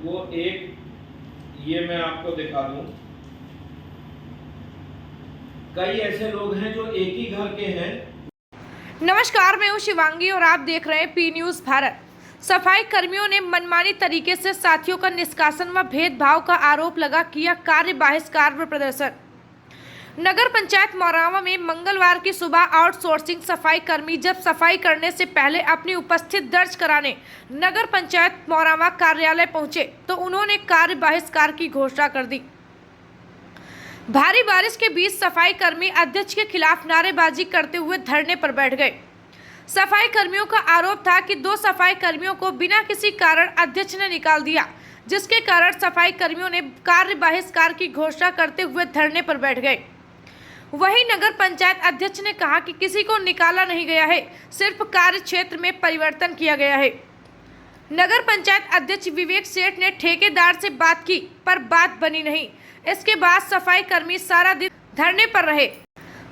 वो एक ये मैं आपको दिखा दूं, कई ऐसे लोग हैं जो एक ही घर के हैं। नमस्कार, मैं हूं शिवांगी और आप देख रहे हैं पी न्यूज भारत। सफाई कर्मियों ने मनमानी तरीके से साथियों का निष्कासन व भेदभाव का आरोप लगा किया कार्य बहिष्कार व प्रदर्शन। नगर पंचायत मौरावा में मंगलवार की सुबह आउटसोर्सिंग सफाई कर्मी जब सफाई करने से पहले अपनी उपस्थिति दर्ज कराने नगर पंचायत मौरावा कार्यालय पहुंचे तो उन्होंने कार्य बहिष्कार की घोषणा कर दी। भारी बारिश के बीच सफाई कर्मी अध्यक्ष के खिलाफ नारेबाजी करते हुए धरने पर बैठ गए। सफाई कर्मियों का आरोप था कि 2 सफाई कर्मियों को बिना किसी कारण अध्यक्ष ने निकाल दिया, जिसके कारण सफाई कर्मियों ने कार्य बहिष्कार की घोषणा करते हुए धरने पर बैठ गए। वहीं नगर पंचायत अध्यक्ष ने कहा कि किसी को निकाला नहीं गया है, सिर्फ कार्य क्षेत्र में परिवर्तन किया गया है। नगर पंचायत अध्यक्ष विवेक सेठ ने ठेकेदार से बात की पर बात बनी नहीं। इसके बाद सफाई कर्मी सारा दिन धरने पर रहे।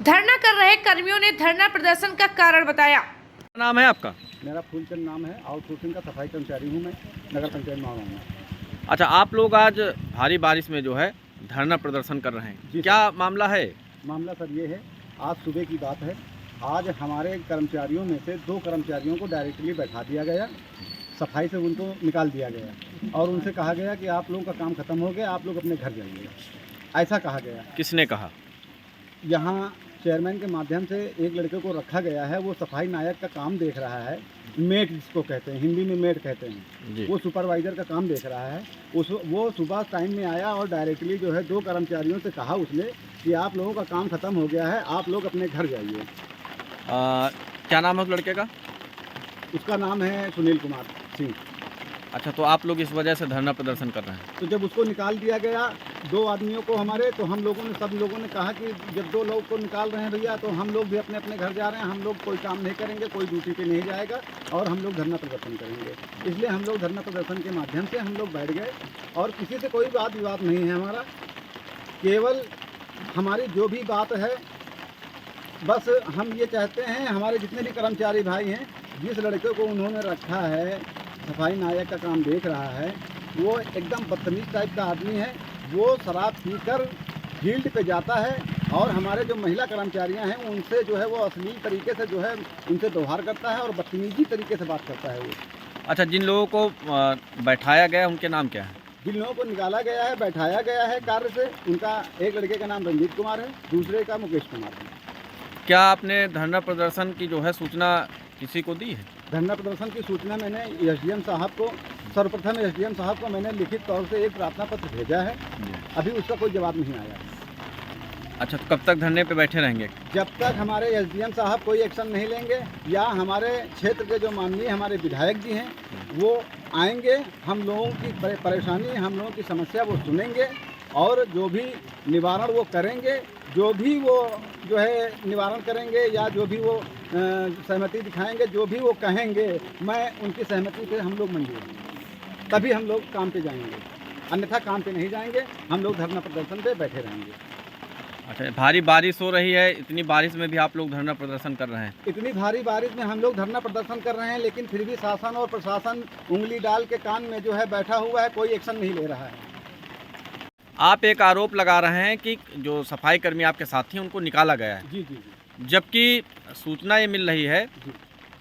धरना कर रहे कर्मियों ने धरना प्रदर्शन का कारण बताया। क्या नाम है आपका? मेरा फूलचंद नाम है। आउटसोर्सिंग का सफाई कर्मचारी हूँ मैं, नगर पंचायत मौरावा में। अच्छा, आप लोग आज भारी बारिश में जो है धरना प्रदर्शन कर रहे हैं, क्या मामला है? मामला सर ये है, आज सुबह की बात है। आज हमारे कर्मचारियों में से 2 कर्मचारियों को डायरेक्टली बैठा दिया गया, सफाई से उनको निकाल दिया गया और उनसे कहा गया कि आप लोगों का काम खत्म हो गया, आप लोग अपने घर जाइए, ऐसा कहा गया। किसने कहा? यहाँ चेयरमैन के माध्यम से एक लड़के को रखा गया है, वो सफाई नायक का काम देख रहा है, मेट जिसको कहते हैं, हिंदी में मेट कहते हैं, वो सुपरवाइज़र का काम देख रहा है। वो सुबह टाइम में आया और डायरेक्टली जो है 2 कर्मचारियों से कहा उसने कि आप लोगों का काम खत्म हो गया है, आप लोग अपने घर जाइए। क्या नाम है उस लड़के का? उसका नाम है सुनील कुमार सिंह। अच्छा, तो आप लोग इस वजह से धरना प्रदर्शन कर रहे हैं? तो जब उसको निकाल दिया गया 2 आदमियों को हमारे, तो हम लोगों ने सब लोगों ने कहा कि जब 2 लोग को निकाल रहे हैं भैया, तो हम लोग भी अपने अपने घर जा रहे हैं, हम लोग कोई काम नहीं करेंगे, कोई ड्यूटी पे नहीं जाएगा और हम लोग धरना प्रदर्शन करेंगे। इसलिए हम लोग धरना प्रदर्शन के माध्यम से हम लोग बैठ गए और किसी से कोई वाद विवाद नहीं है हमारा। केवल हमारी जो भी बात है, बस हम ये चाहते हैं, हमारे जितने भी कर्मचारी भाई हैं, जिस लड़के को उन्होंने रखा है, सफाई नायक का काम देख रहा है, वो एकदम बदतमीज टाइप का आदमी है। वो शराब पीकर फील्ड पे जाता है और हमारे जो महिला कर्मचारियां हैं उनसे जो है वो अश्लील तरीके से जो है उनसे व्यवहार करता है और बदतमीजी तरीके से बात करता है वो। अच्छा, जिन लोगों को बैठाया गया उनके नाम क्या है? जिन लोगों को निकाला गया है, बैठाया गया है कार्य से, उनका एक लड़के का नाम रंजीत कुमार है, दूसरे का मुकेश कुमार है। क्या आपने धरना प्रदर्शन की जो है सूचना किसी को दी है? धरना प्रदर्शन की सूचना मैंने एसडीएम साहब को, सर्वप्रथम एसडीएम साहब को मैंने लिखित तौर से एक प्रार्थना पत्र भेजा है, अभी उसका कोई जवाब नहीं आया। अच्छा, तो कब तक धरने पे बैठे रहेंगे? जब तक हमारे एसडीएम साहब कोई एक्शन नहीं लेंगे या हमारे क्षेत्र के जो माननीय हमारे विधायक जी हैं वो आएंगे, हम लोगों की परेशानी, हम लोगों की समस्या वो सुनेंगे और जो भी निवारण वो करेंगे, जो भी वो जो है निवारण करेंगे या जो भी वो सहमति दिखाएंगे, जो भी वो कहेंगे, मैं उनकी सहमति पे हम लोग मंजूर हैं, तभी हम लोग काम पे जाएंगे, अन्यथा काम पे नहीं जाएंगे। हम लोग धरना प्रदर्शन पे बैठे रहेंगे। अच्छा, भारी बारिश हो रही है, इतनी बारिश में भी आप लोग धरना प्रदर्शन कर रहे हैं? इतनी भारी बारिश में हम लोग धरना प्रदर्शन कर रहे हैं, लेकिन फिर भी शासन और प्रशासन उंगली डाल के कान में जो है बैठा हुआ है, कोई एक्शन नहीं ले रहा है। आप एक आरोप लगा रहे हैं कि जो सफाई कर्मी आपके साथी हैं उनको निकाला गया है। जी जी जी। जबकि सूचना ये मिल रही है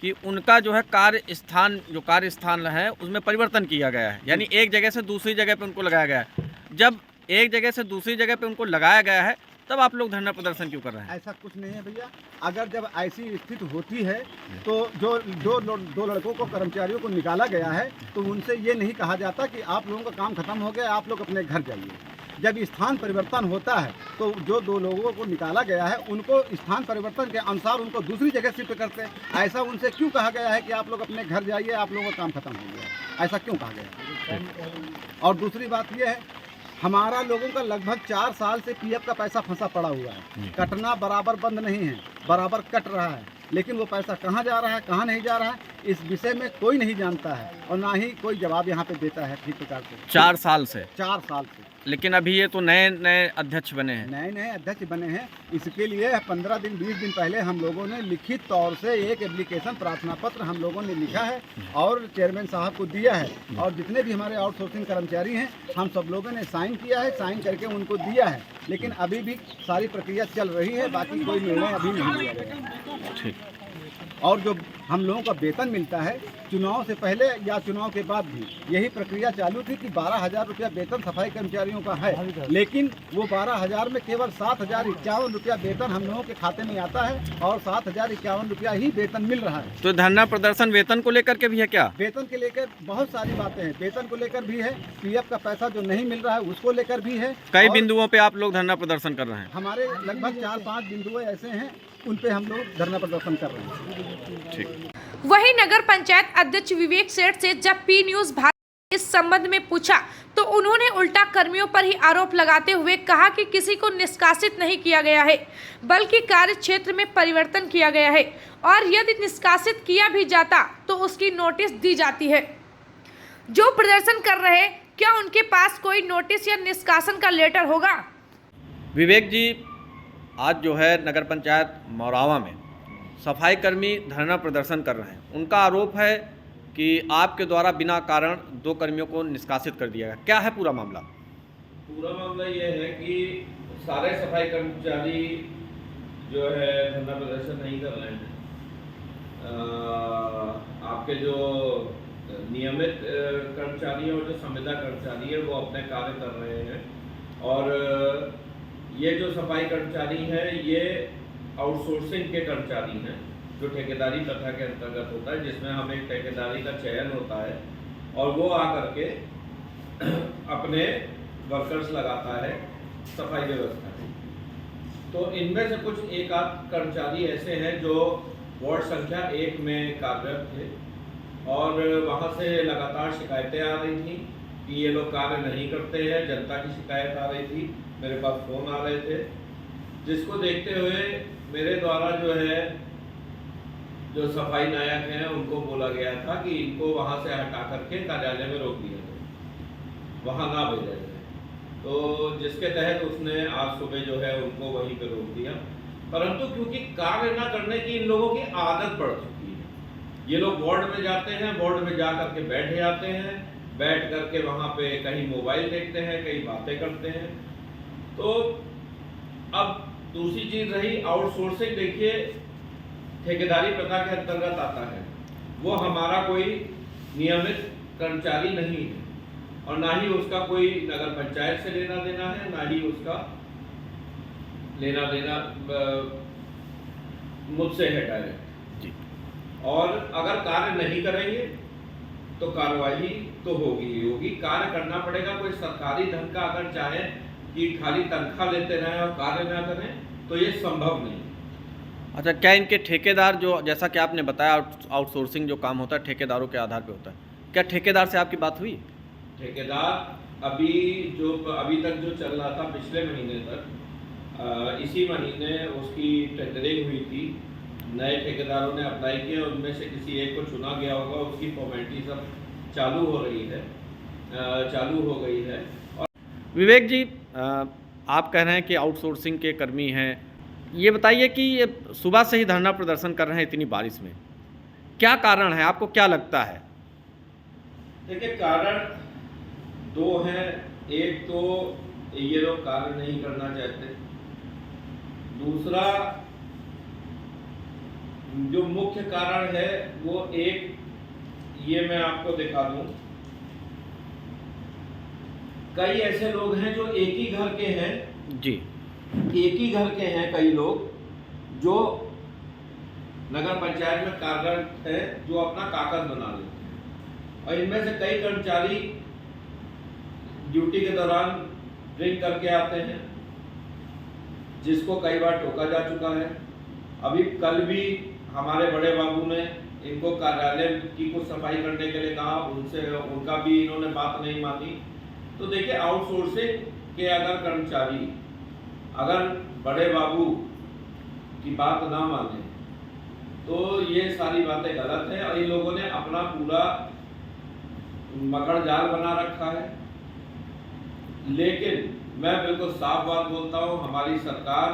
कि उनका जो है कार्य स्थान है उसमें परिवर्तन किया गया है, यानी एक जगह से दूसरी जगह पे उनको लगाया गया है। जब एक जगह से दूसरी जगह पे उनको लगाया गया है तब आप लोग धरना प्रदर्शन क्यों कर रहे हैं? ऐसा कुछ नहीं है भैया। अगर जब ऐसी स्थिति होती है तो जो 2 लड़कों को, कर्मचारियों को निकाला गया है, तो उनसे ये नहीं कहा जाता कि आप लोगों का काम खत्म हो गया, आप लोग अपने घर जाइए। जब स्थान परिवर्तन होता है तो जो 2 लोगों को निकाला गया है उनको स्थान परिवर्तन के अनुसार उनको दूसरी जगह शिफ्ट करते हैं। ऐसा उनसे क्यों कहा गया है कि आप लोग अपने घर जाइए, आप लोगों का काम खत्म हो गया, ऐसा क्यों कहा गया है? और दूसरी बात यह है, हमारा लोगों का लगभग 4 साल से पीएफ का पैसा फंसा पड़ा हुआ है। कटना बराबर बंद नहीं है, बराबर कट रहा है, लेकिन वो पैसा कहाँ जा रहा है, कहाँ नहीं जा रहा है, इस विषय में कोई नहीं जानता है और ना ही कोई जवाब यहाँ पे देता है ठीक प्रकार से। 4 साल से। 4 साल से। लेकिन अभी ये तो नए नए अध्यक्ष बने हैं। नए नए अध्यक्ष बने हैं। इसके लिए 15 दिन 20 दिन पहले हम लोगों ने लिखित तौर से एक एप्लीकेशन प्रार्थना पत्र हम लोगों ने लिखा है और चेयरमैन साहब को दिया है और जितने भी हमारे आउटसोर्सिंग कर्मचारी हैं हम सब लोगों ने साइन किया है, साइन करके उनको दिया है। लेकिन अभी भी सारी प्रक्रिया चल रही है, बाकी कोई निर्णय अभी नहीं लिया गया। ठीक। और जो हम लोगों का वेतन मिलता है चुनाव से पहले या चुनाव के बाद भी यही प्रक्रिया चालू थी कि 12,000 रुपया वेतन सफाई कर्मचारियों का है, लेकिन वो 12,000 में केवल 7,051 रुपया वेतन हम लोगों के खाते में आता है और 7,051 रुपया ही वेतन मिल रहा है। तो धरना प्रदर्शन वेतन को लेकर के भी है क्या? वेतन के लेकर बहुत सारी बातें हैं, वेतन को लेकर भी है, पीएफ का पैसा जो नहीं मिल रहा है उसको लेकर भी है। कई बिंदुओं पे आप लोग धरना प्रदर्शन कर रहे हैं? हमारे लगभग 4-5 बिंदु ऐसे हैं उन पे हम लोग धरना प्रदर्शन कर रहे हैं। ठीक। वहीं नगर पंचायत अध्यक्ष विवेक सेठ से जब पी न्यूज भारत इस संबंध में पूछा तो उन्होंने उल्टा कर्मियों पर ही आरोप लगाते हुए कहा कि किसी को निष्कासित नहीं किया गया है, बल्कि कार्य क्षेत्र में परिवर्तन किया गया है और यदि निष्कासित किया भी जाता तो उसकी नोटिस दी जाती है। जो प्रदर्शन कर रहे क्या उनके पास कोई नोटिस या निष्कासन का लेटर होगा? विवेक जी, आज जो है नगर पंचायत मौरावा में सफाई कर्मी धरना प्रदर्शन कर रहे हैं। उनका आरोप है कि आपके द्वारा बिना कारण 2 कर्मियों को निष्कासित कर दिया गया। क्या है पूरा मामला? पूरा मामला ये है कि सारे सफाई कर्मचारी जो है धरना प्रदर्शन नहीं कर रहे हैं। आपके जो नियमित कर्मचारी और जो संविदा कर्मचारी है वो अपने कार्य कर रहे हैं और ये जो सफाई कर्मचारी हैं ये आउटसोर्सिंग के कर्मचारी हैं जो ठेकेदारी प्रथा के अंतर्गत होता है, जिसमें हमें ठेकेदारी का चयन होता है और वो आकर के अपने वर्कर्स लगाता है सफाई व्यवस्था में। तो इनमें से कुछ एक आध कर्मचारी ऐसे हैं जो वार्ड संख्या 1 में कार्यरत थे और वहाँ से लगातार शिकायतें आ रही थी कि ये लोग कार्य नहीं करते हैं। जनता की शिकायत आ रही थी, मेरे पास फोन आ रहे थे, जिसको देखते हुए मेरे द्वारा जो सफाई नायक हैं उनको बोला गया था कि इनको वहाँ से हटा करके कार्यालय में रोक दिया जाए, वहाँ ना भेजा जाए। तो जिसके तहत उसने आज सुबह जो है उनको वहीं पे रोक दिया, परंतु क्योंकि कार्य ना करने की इन लोगों की आदत पड़ चुकी है, ये लोग वार्ड में जाते हैं, वार्ड में जा करके बैठ जाते हैं, बैठ करके वहाँ पे कहीं मोबाइल देखते हैं, कहीं बातें करते हैं। तो अब दूसरी चीज रही आउटसोर्सिंग। देखिए, ठेकेदारी प्रथा के अंतर्गत आता है, वो हमारा कोई नियमित कर्मचारी नहीं है और ना ही उसका कोई नगर पंचायत से लेना देना है, ना ही उसका लेना देना मुझसे है डायरेक्ट जी। और अगर कार्य नहीं करेंगे तो कार्रवाई तो होगी ही होगी, कार्य करना पड़ेगा। कोई सरकारी ढंग का अगर चाहे कि खाली तनख्वाह लेते रहें और कार्य ना करें तो ये संभव नहीं। अच्छा, क्या इनके ठेकेदार जो, जैसा कि आपने बताया आउटसोर्सिंग जो काम होता है ठेकेदारों के आधार पे होता है, क्या ठेकेदार से आपकी बात हुई? ठेकेदार अभी तक जो चल रहा था पिछले महीने तक, इसी महीने उसकी टेंडरिंग हुई थी, नए ठेकेदारों ने अप्लाई किया, उनमें से किसी एक को चुना गया होगा, उसकी फॉर्मेलिटी सब चालू हो रही है, चालू हो गई है। और विवेक जी, आप कह रहे हैं कि आउटसोर्सिंग के कर्मी हैं, ये बताइए कि ये सुबह से ही धरना प्रदर्शन कर रहे हैं इतनी बारिश में, क्या कारण है, आपको क्या लगता है? देखिए, कारण 2 हैं। एक तो ये लोग कार्य नहीं करना चाहते, दूसरा जो मुख्य कारण है वो ये मैं आपको दिखा दूं, कई ऐसे लोग हैं जो एक ही घर के हैं जी, एक ही घर के हैं कई लोग जो नगर पंचायत में कार्यरत है, जो अपना कागज बना लेते हैं और इनमें से कई कर्मचारी ड्यूटी के दौरान ड्रिंक करके आते हैं, जिसको कई बार टोका जा चुका है। अभी कल भी हमारे बड़े बाबू ने इनको कार्यालय की कुछ सफाई करने के लिए कहा, उनका भी इन्होंने बात नहीं मानी। तो देखिए, आउटसोर्सिंग के अगर कर्मचारी अगर बड़े बाबू की बात ना माने तो ये सारी बातें गलत है और इन लोगों ने अपना पूरा मकड़ जाल बना रखा है। लेकिन मैं बिल्कुल साफ बात बोलता हूँ, हमारी सरकार,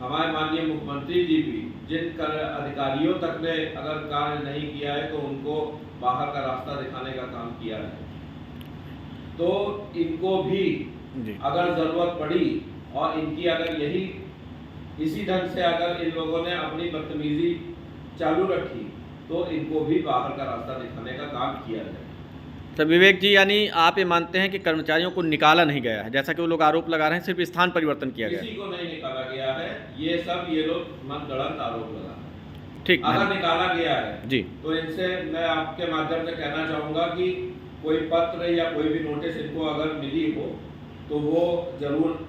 हमारे माननीय मुख्यमंत्री जी भी जिन अधिकारियों तक ने अगर कार्य नहीं किया है तो उनको बाहर का रास्ता दिखाने का काम किया है। तो इनको भी अगर जरूरत पड़ी और इनकी अगर यही इसी ढंग से अगर इन लोगों ने अपनी बदतमीजी चालू रखी तो इनको भी बाहर का रास्ता दिखाने का काम किया जाए। तो विवेक जी, यानी आप ये मानते हैं कि कर्मचारियों को निकाला नहीं गया है, जैसा कि वो लोग आरोप लगा रहे हैं, सिर्फ स्थान परिवर्तन किया गया है? किसी को नहीं निकाला गया है, ये लोग मनगढ़ंत आरोप लगा रहे हैं। ठीक, अगर निकाला गया है जी, तो इनसे मैं आपके माध्यम से कहना चाहूँगा कि कोई पत्र या कोई भी नोटिस इनको अगर मिली हो तो वो जरूर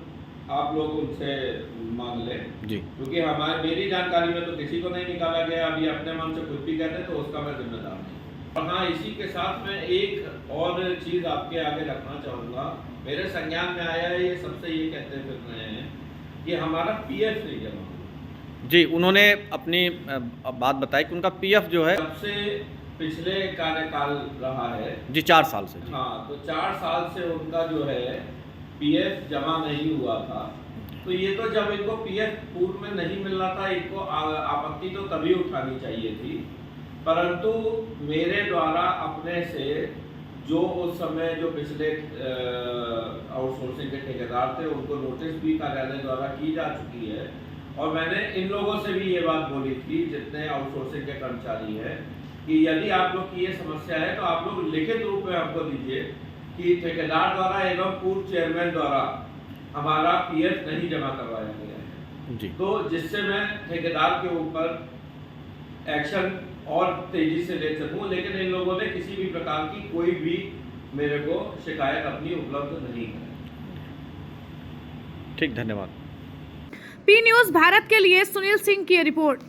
आप लोग उनसे मांग लें जी, क्योंकि मेरी जानकारी में तो किसी को नहीं निकाला गया। अभी अपने मन से कुछ भी कहते तो उसका मैं जिम्मेदार नहीं। और हाँ, इसी के साथ मैं एक और चीज़ आपके आगे रखना चाहूँगा। मेरे संज्ञान में आया है, ये सबसे ये कहते फिर रहे हैं कि हमारा पीएफ नहीं जमा हुआ। जी, उन्होंने अपनी बात बताई कि उनका पीएफ जो है सबसे पिछले कार्यकाल रहा है जी 4 साल से। हाँ, तो 4 साल से उनका जो है पीएफ जमा नहीं हुआ था। तो ये तो जब इनको पीएफ पूर्व में नहीं मिल रहा था, इनको आपत्ति तो तभी उठानी चाहिए थी, परंतु मेरे द्वारा अपने से जो उस समय जो पिछले आउटसोर्सिंग के ठेकेदार थे उनको नोटिस भी कार्यालय द्वारा की जा चुकी है। और मैंने इन लोगों से भी ये बात बोली थी जितने आउटसोर्सिंग के कर्मचारी हैं कि यदि आप लोग की ये समस्या है तो आप लोग लिखित रूप में हमको दीजिए कि ठेकेदार द्वारा एवं पूर्व चेयरमैन द्वारा हमारा पीएफ नहीं जमा करवाया गया है जी। तो जिससे मैं ठेकेदार के ऊपर एक्शन और तेजी से ले सकूं। लेकिन इन लोगों ने किसी भी प्रकार की कोई भी मेरे को शिकायत अपनी उपलब्ध नहीं कराई। ठीक, धन्यवाद। पी न्यूज़ भारत के लिए सुनील सिंह की रिपोर्ट।